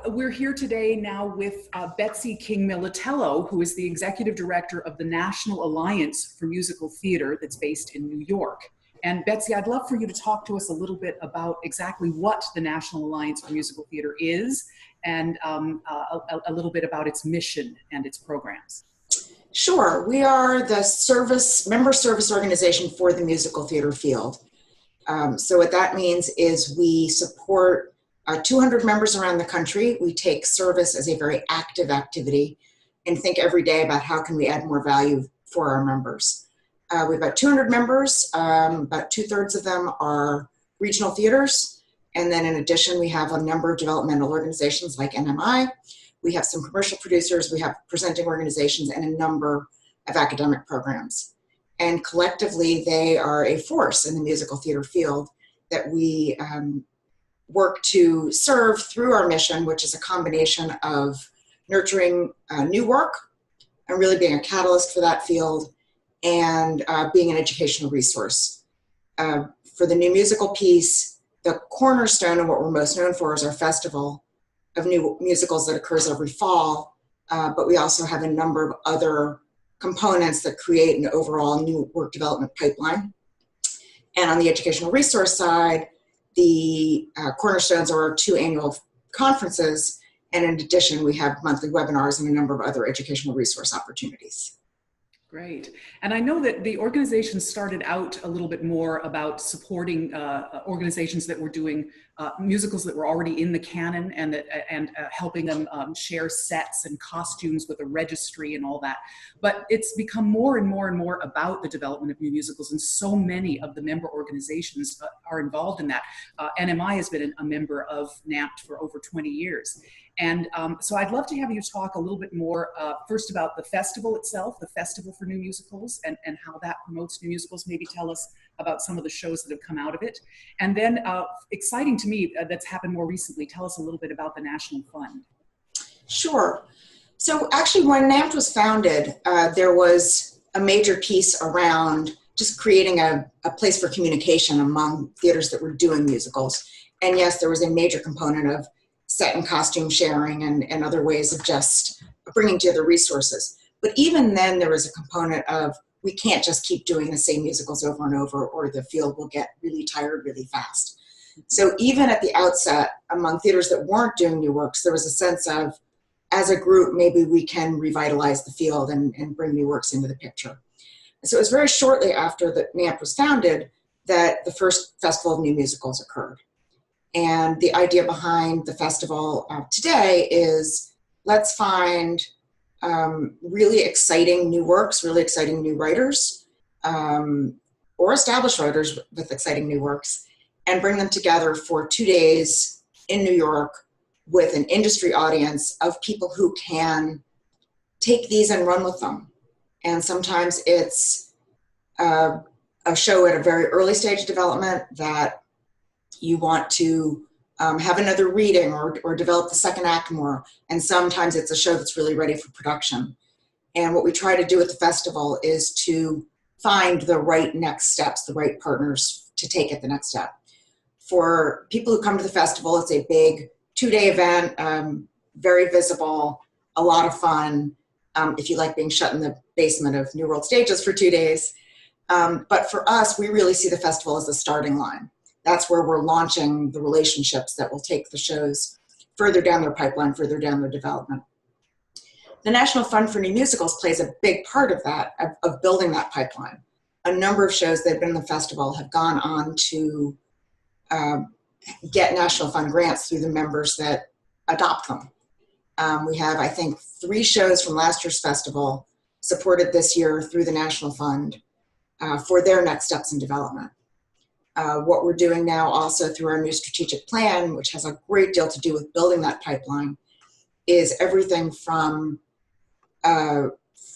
We're here today now with Betsy Militello, who is the Executive Director of the National Alliance for Musical Theater that's based in New York. And Betsy, I'd love for you to talk to us a little bit about exactly what the National Alliance for Musical Theater is and a little bit about its mission and its programs. Sure. We are the member service organization for the musical theater field. So what that means is we support 200 members around the country. We take service as a very active activity and think every day about how can we add more value for our members. We've got 200 members, about 2/3 of them are regional theaters. And then in addition, we have a number of developmental organizations like NMI. We have some commercial producers, we have presenting organizations, and a number of academic programs. And collectively, they are a force in the musical theater field that we work to serve through our mission, which is a combination of nurturing new work and really being a catalyst for that field and being an educational resource. For the new musical piece, the cornerstone of what we're most known for is our festival of new musicals that occurs every fall, but we also have a number of other components that create an overall new work development pipeline. And on the educational resource side, the cornerstones are our 2 annual conferences, and in addition, we have monthly webinars and a number of other educational resource opportunities. Great. And I know that the organization started out a little bit more about supporting organizations that were doing musicals that were already in the canon and helping them share sets and costumes with a registry and all that. But it's become more and more and more about the development of new musicals, and so many of the member organizations are involved in that. NMI has been a member of NAMT for over 20 years. And so I'd love to have you talk a little bit more first about the festival itself, the Festival for New Musicals, and how that promotes new musicals. Maybe tell us about some of the shows that have come out of it. And then exciting to me that's happened more recently, tell us a little bit about the National Fund. Sure. So actually when NAMT was founded, there was a major piece around just creating a place for communication among theaters that were doing musicals. And yes, there was a major component of set and costume sharing and other ways of just bringing together resources. But even then, there was a component of we can't just keep doing the same musicals over and over, or the field will get really tired really fast. So even at the outset, among theaters that weren't doing new works, there was a sense of, as a group, maybe we can revitalize the field and bring new works into the picture. And so it was very shortly after that NAMT was founded that the first Festival of New Musicals occurred. And the idea behind the festival today is let's find really exciting new works, really exciting new writers, or established writers with exciting new works, and bring them together for 2 days in New York with an industry audience of people who can take these and run with them. And sometimes it's a show at a very early stage of development that you want to have another reading or develop the second act more. And sometimes it's a show that's really ready for production. And what we try to do at the festival is to find the right next steps, the right partners to take it the next step. For people who come to the festival, it's a big 2-day event, very visible, a lot of fun, if you like being shut in the basement of New World Stages for 2 days. But for us, we really see the festival as the starting line. That's where we're launching the relationships that will take the shows further down their pipeline, further down their development. The National Fund for New Musicals plays a big part of that, of building that pipeline. A number of shows that have been in the festival have gone on to get National Fund grants through the members that adopt them. We have, I think, 3 shows from last year's festival supported this year through the National Fund for their next steps in development. What we're doing now also through our new strategic plan, which has a great deal to do with building that pipeline, is everything from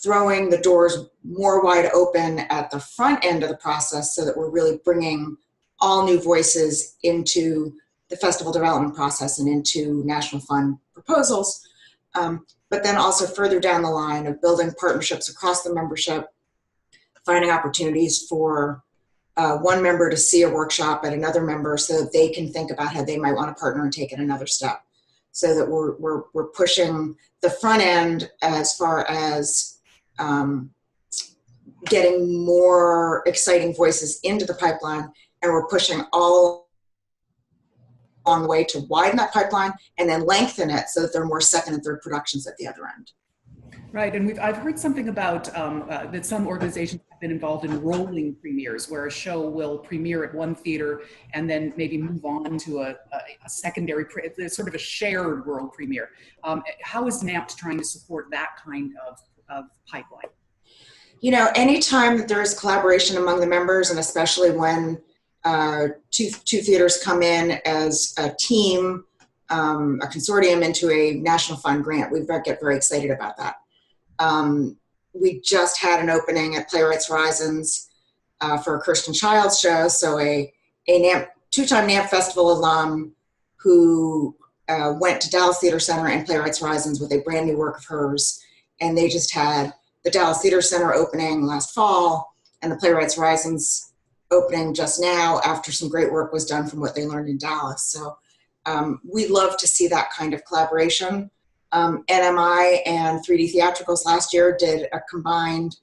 throwing the doors more wide open at the front end of the process so that we're really bringing all new voices into the festival development process and into National Fund proposals, but then also further down the line of building partnerships across the membership, finding opportunities for one member to see a workshop at another member so that they can think about how they might want to partner and take it another step. so that we're pushing the front end as far as getting more exciting voices into the pipeline, and we're pushing all along the way to widen that pipeline and then lengthen it so that there are more second and third productions at the other end. Right, and I've heard something about that some organizations have been involved in rolling premieres, where a show will premiere at one theater and then maybe move on to a secondary, sort of a shared world premiere. How is NAMT trying to support that kind of pipeline? You know, anytime that there is collaboration among the members, and especially when two theaters come in as a team, a consortium into a national fund grant, we get very excited about that. We just had an opening at Playwrights Horizons for a Kirsten Childs show. So a two-time NAMP Festival alum who went to Dallas Theater Center and Playwrights Horizons with a brand new work of hers. And they just had the Dallas Theater Center opening last fall and the Playwrights Horizons opening just now after some great work was done from what they learned in Dallas. So we love to see that kind of collaboration. NMI and 3D Theatricals last year did a combined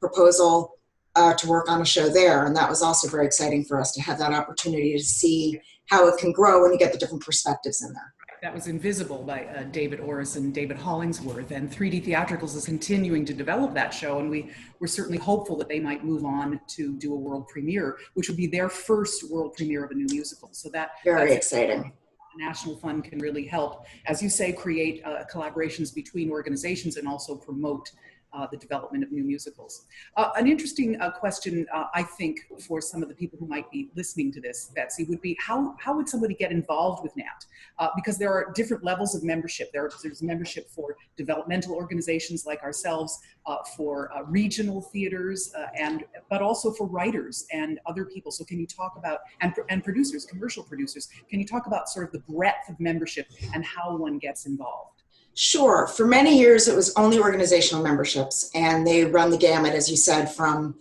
proposal to work on a show there, and that was also very exciting for us to have that opportunity to see how it can grow when you get the different perspectives in there. That was Invisible by David Orris and David Hollingsworth, and 3D Theatricals is continuing to develop that show, and we're certainly hopeful that they might move on to do a world premiere, which would be their first world premiere of a new musical. So that's exciting. National Fund can really help, as you say, create collaborations between organizations and also promote the development of new musicals. An interesting question, I think, for some of the people who might be listening to this, Betsy, would be how would somebody get involved with NAMT? Because there are different levels of membership. There's membership for developmental organizations like ourselves, for regional theaters, but also for writers and other people. So can you talk about, and producers, commercial producers, can you talk about sort of the breadth of membership and how one gets involved? Sure. For many years, it was only organizational memberships, and they run the gamut, as you said, from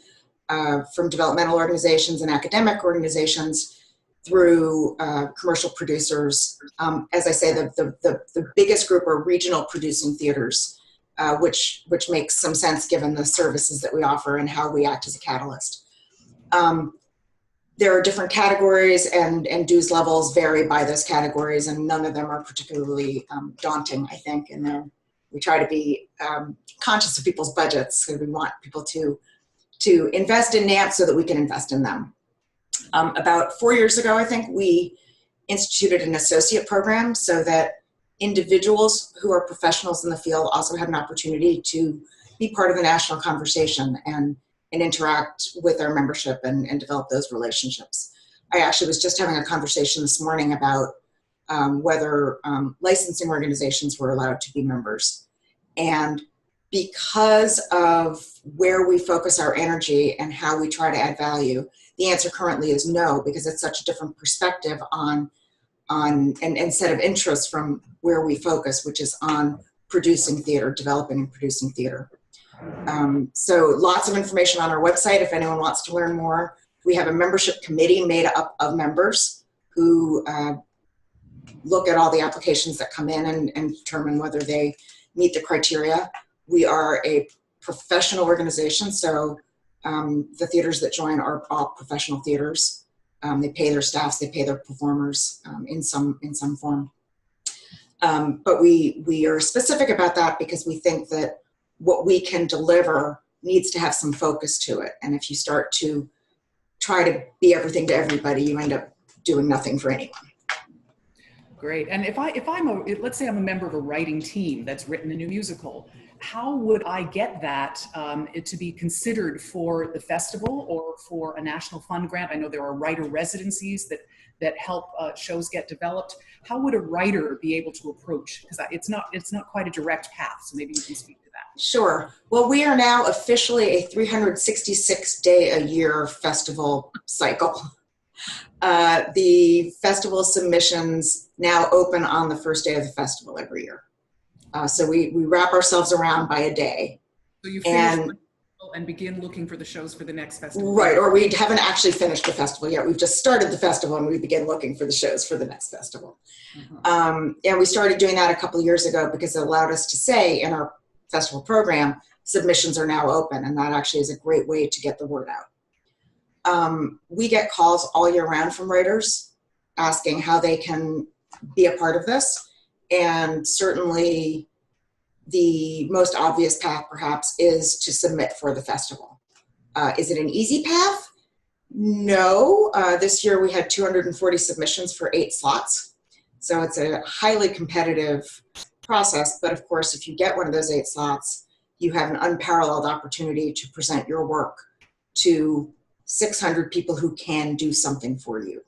developmental organizations and academic organizations through commercial producers. As I say, the biggest group are regional producing theaters, which makes some sense given the services that we offer and how we act as a catalyst. There are different categories, and dues levels vary by those categories, and none of them are particularly daunting, I think. And we try to be conscious of people's budgets, so we want people to invest in NAMT so that we can invest in them. About 4 years ago, I think, we instituted an associate program so that individuals who are professionals in the field also have an opportunity to be part of the national conversation and interact with our membership and develop those relationships. I actually was just having a conversation this morning about whether licensing organizations were allowed to be members. And because of where we focus our energy and how we try to add value, the answer currently is no, because it's such a different perspective on and set of interests from where we focus, which is on producing theater, developing and producing theater. So lots of information on our website if anyone wants to learn more. We have a membership committee made up of members who look at all the applications that come in and determine whether they meet the criteria. We are a professional organization, so the theaters that join are all professional theaters. They pay their staffs, they pay their performers in some form. But we are specific about that because we think that what we can deliver needs to have some focus to it. And if you start to try to be everything to everybody, you end up doing nothing for anyone. Great. And let's say I'm a member of a writing team that's written a new musical, how would I get that to be considered for the festival or for a national fund grant? I know there are writer residencies that help shows get developed. How would a writer be able to approach? Because it's not quite a direct path, so maybe you can speak to that. Sure. Well, we are now officially a 366-day-a-year festival cycle. The festival submissions now open on the first day of the festival every year. So we wrap ourselves around by a day. So you finish and begin looking for the shows for the next festival. Right, or we haven't actually finished the festival yet. We've just started the festival and we begin looking for the shows for the next festival. And we started doing that a couple of years ago because it allowed us to say in our festival program, submissions are now open, and that actually is a great way to get the word out. We get calls all year round from writers asking how they can be a part of this, and certainly the most obvious path perhaps is to submit for the festival. Is it an easy path? No. This year we had 240 submissions for 8 slots. So it's a highly competitive process, but of course if you get one of those 8 slots, you have an unparalleled opportunity to present your work to 600 people who can do something for you.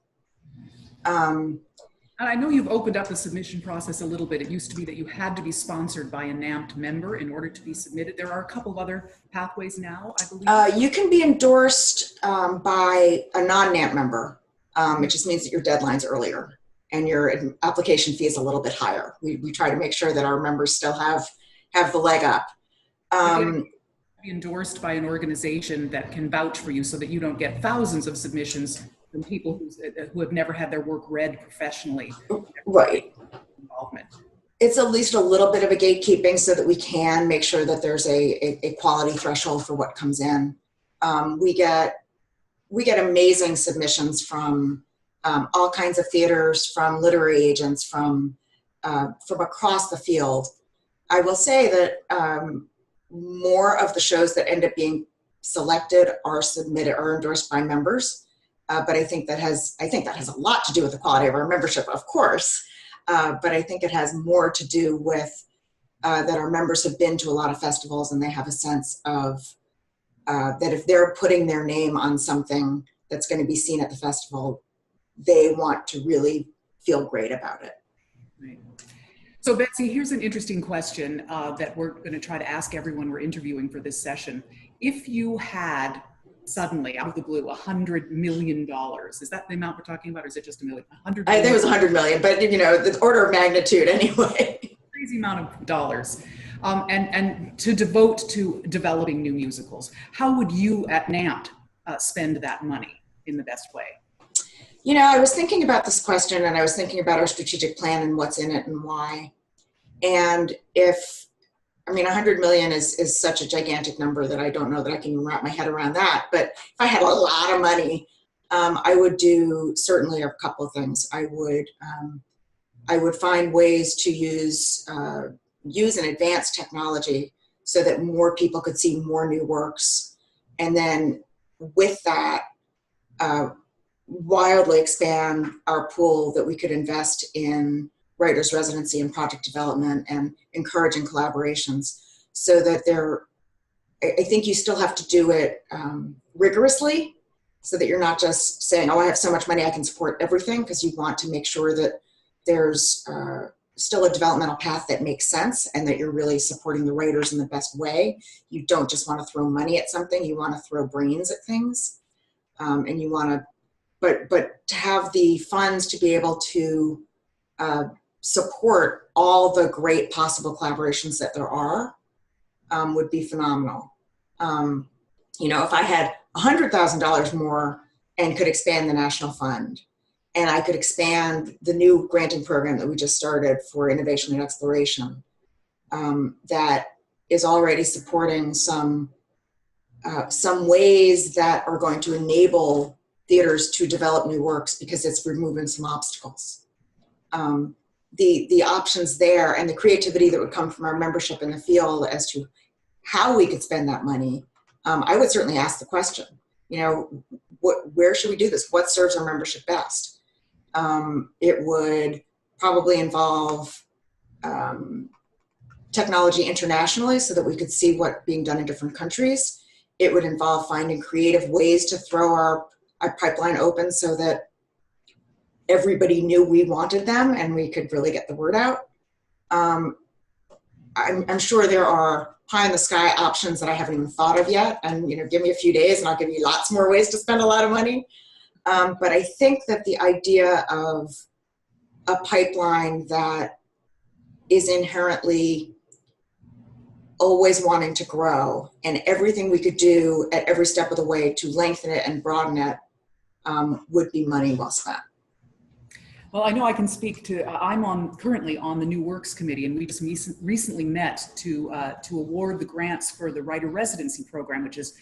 And I know you've opened up the submission process a little bit. It used to be that you had to be sponsored by a NAMT member in order to be submitted. There are a couple of other pathways now, I believe. You can be endorsed by a non-NAMT member. It just means that your deadline's earlier and your application fee is a little bit higher. We try to make sure that our members still have the leg up. Be endorsed by an organization that can vouch for you so that you don't get thousands of submissions from people who have never had their work read professionally. Right. Involvement. It's at least a little bit of a gatekeeping so that we can make sure that there's a quality threshold for what comes in. We get amazing submissions from all kinds of theaters, from literary agents, from across the field. I will say that more of the shows that end up being selected are endorsed by members. But I think that has a lot to do with the quality of our membership, of course. But I think it has more to do with that our members have been to a lot of festivals and they have a sense of that if they're putting their name on something that's going to be seen at the festival, they want to really feel great about it. Right. So Betsy, here's an interesting question that we're going to try to ask everyone we're interviewing for this session. If you had suddenly, out of the blue, $100 million. Is that the amount we're talking about, or is it just $1 million? I think it was 100 million, but you know, the order of magnitude anyway. Crazy amount of dollars. And to devote to developing new musicals. How would you at NAMT spend that money in the best way? You know, I was thinking about this question and I was thinking about our strategic plan and what's in it and why. And I mean, 100 million is such a gigantic number that I don't know that I can even wrap my head around that. But if I had a lot of money, I would do certainly a couple of things. I would find ways to use an advanced technology so that more people could see more new works. And then with that, wildly expand our pool that we could invest in writer's residency and project development and encouraging collaborations so that I think you still have to do it rigorously so that you're not just saying, oh, I have so much money, I can support everything, because you want to make sure that there's still a developmental path that makes sense and that you're really supporting the writers in the best way. You don't just want to throw money at something, you want to throw brains at things. And you want to, but to have the funds to be able to support all the great possible collaborations that there are would be phenomenal. You know, if I had $100,000 more and could expand the National Fund, and I could expand the new granting program that we just started for innovation and exploration, that is already supporting some ways that are going to enable theaters to develop new works because it's removing some obstacles. The options there and the creativity that would come from our membership in the field as to how we could spend that money, I would certainly ask the question, you know, where should we do this? What serves our membership best? It would probably involve technology internationally so that we could see what's being done in different countries. It would involve finding creative ways to throw our pipeline open so that everybody knew we wanted them and we could really get the word out. I'm sure there are pie in the sky options that I haven't even thought of yet. And, you know, give me a few days and I'll give you lots more ways to spend a lot of money. But I think that the idea of a pipeline that is inherently always wanting to grow, and everything we could do at every step of the way to lengthen it and broaden it would be money well spent. Well, I know I can speak to, currently on the New Works Committee, and we just recently met to award the grants for the writer residency program, which is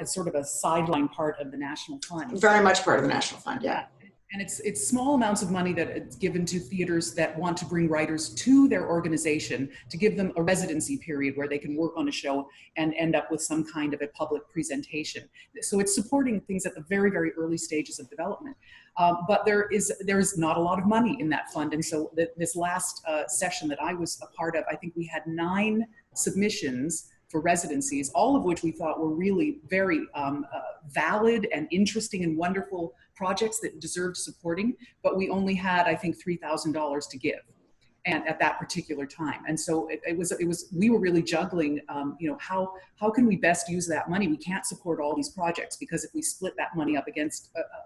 sort of a sideline part of the National Fund. Very much part of the National Fund, yeah. And it's small amounts of money that it's given to theaters that want to bring writers to their organization to give them a residency period where they can work on a show and end up with some kind of a public presentation. So it's supporting things at the very, very early stages of development. But there is not a lot of money in that fund. And so this last session that I was a part of, I think we had 9 submissions for residencies, all of which we thought were really very valid and interesting and wonderful projects that deserved supporting, but we only had, I think, $3,000 to give, and at that particular time. And so we were really juggling, how can we best use that money? We can't support all these projects because if we split that money up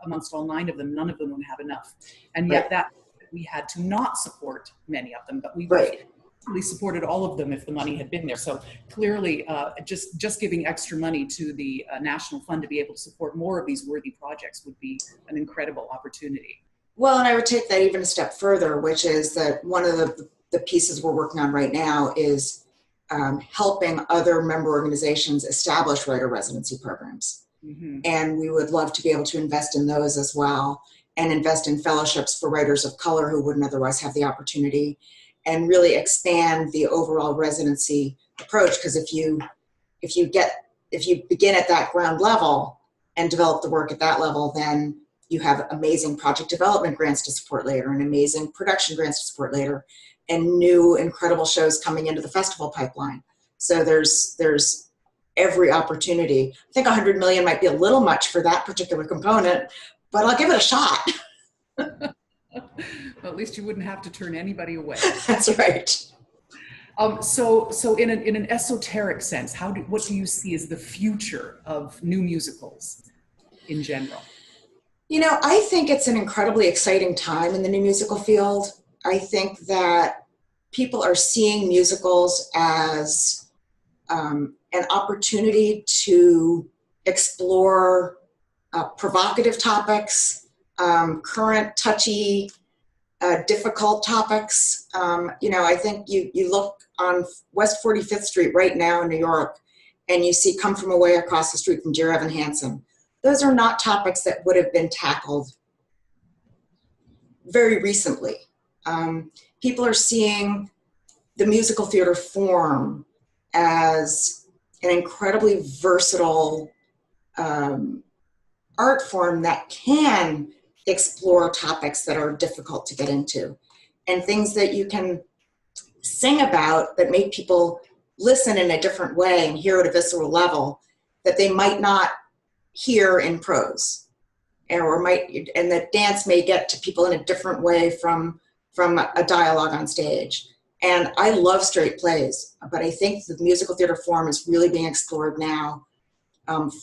amongst all 9 of them, none of them would have enough. And yet that we had to not support many of them, but we supported all of them if the money had been there. So clearly, just giving extra money to the National Fund to be able to support more of these worthy projects would be an incredible opportunity. Well, and I would take that even a step further, which is that one of the pieces we're working on right now is helping other member organizations establish writer residency programs. Mm-hmm. And we would love to be able to invest in those as well, and invest in fellowships for writers of color who wouldn't otherwise have the opportunity, and really expand the overall residency approach. Because if you begin at that ground level and develop the work at that level, then you have amazing project development grants to support later, and amazing production grants to support later, and new incredible shows coming into the festival pipeline. So there's every opportunity. I think 100 million might be a little much for that particular component, but I'll give it a shot. Well, at least you wouldn't have to turn anybody away. That's right. So in an esoteric sense, what do you see as the future of new musicals in general? I think it's an incredibly exciting time in the new musical field. I think that people are seeing musicals as an opportunity to explore provocative topics, current, touchy, difficult topics. I think you look on West 45th Street right now in New York, and you see Come From Away across the street from Dear Evan Hansen. Those are not topics that would have been tackled very recently. People are seeing the musical theater form as an incredibly versatile art form that can explore topics that are difficult to get into, and things that you can sing about that make people listen in a different way and hear at a visceral level that they might not hear in prose, and that dance may get to people in a different way from a dialogue on stage. And I love straight plays, but I think the musical theater form is really being explored now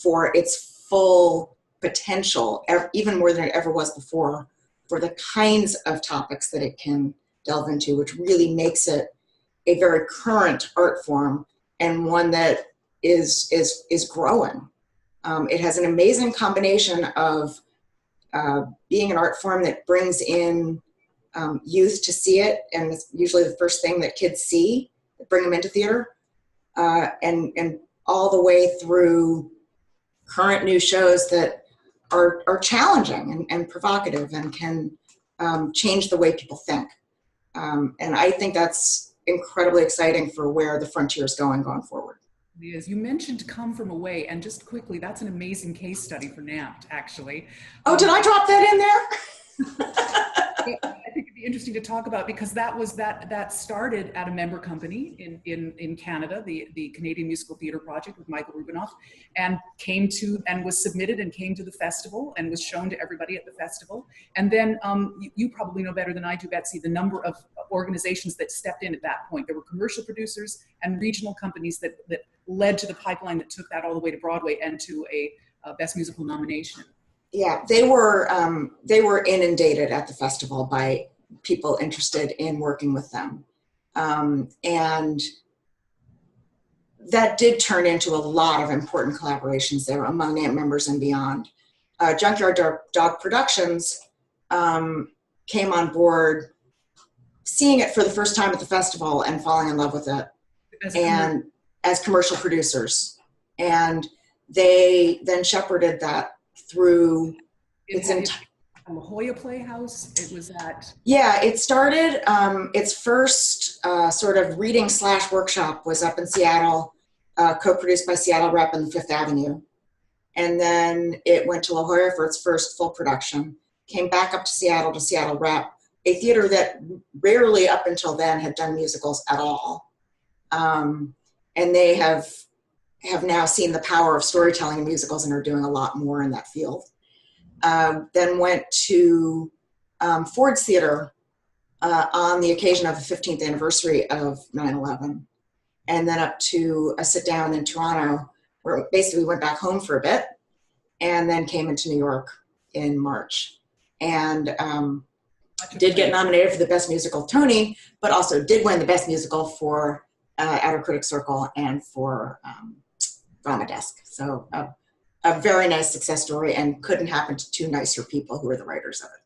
for its full potential, even more than it ever was before, for the kinds of topics that it can delve into, which really makes it a very current art form, and one that is growing. It has an amazing combination of being an art form that brings in youth to see it, and it's usually the first thing that kids see that bring them into theater, and all the way through current new shows that are challenging and provocative and can change the way people think. And I think that's incredibly exciting for where the frontier is going forward. It is. You mentioned Come From Away, and just quickly, that's an amazing case study for NAMT, actually. Oh, did I drop that in there? I think it'd be interesting to talk about, because that started at a member company in Canada, the Canadian Musical Theatre Project with Michael Rubinoff, and was submitted and came to the festival and was shown to everybody at the festival. And then you probably know better than I do, Betsy, the number of organizations that stepped in at that point. There were commercial producers and regional companies that led to the pipeline that took that all the way to Broadway and to a Best Musical nomination. Yeah, they were inundated at the festival by people interested in working with them. And that did turn into a lot of important collaborations there among NAMT members and beyond. Junkyard Dog Productions came on board, seeing it for the first time at the festival and falling in love with it, and as commercial producers. And they then shepherded that through its entire La Jolla Playhouse. It was at it started its first sort of reading / workshop was up in Seattle, co-produced by Seattle Rep and the Fifth Avenue, and then it went to La Jolla for its first full production, came back up to Seattle Rep, a theater that rarely up until then had done musicals at all, and they have now seen the power of storytelling in musicals and are doing a lot more in that field. Then went to Ford's Theater on the occasion of the 15th anniversary of 9/11, and then up to a sit down in Toronto, where basically we went back home for a bit, and then came into New York in March, and did get nominated for the Best Musical Tony, but also did win the Best Musical for Outer Critics Circle and for Drama Desk. So a very nice success story, and couldn't happen to two nicer people who are the writers of it.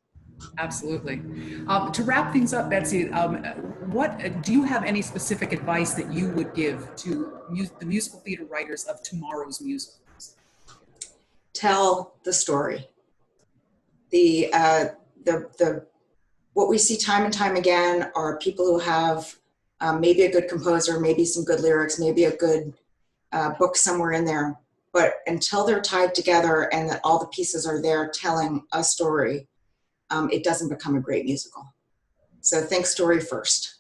Absolutely. To wrap things up, Betsy, what do you have any specific advice that you would give to the musical theater writers of tomorrow's musicals? Tell the story. What we see time and time again are people who have maybe a good composer, maybe some good lyrics, maybe a good book somewhere in there. But until they're tied together and that all the pieces are there telling a story, it doesn't become a great musical. So think story first.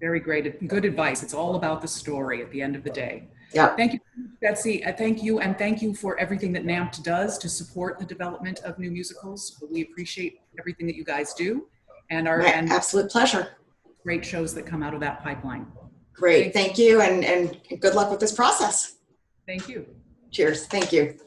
Very great. Good advice. It's all about the story at the end of the day. Yeah. Thank you, Betsy. Thank you. And thank you for everything that NAMT does to support the development of new musicals. We appreciate everything that you guys do and our absolute pleasure. Great shows that come out of that pipeline. Great. Thank you. And good luck with this process. Thank you. Cheers. Thank you.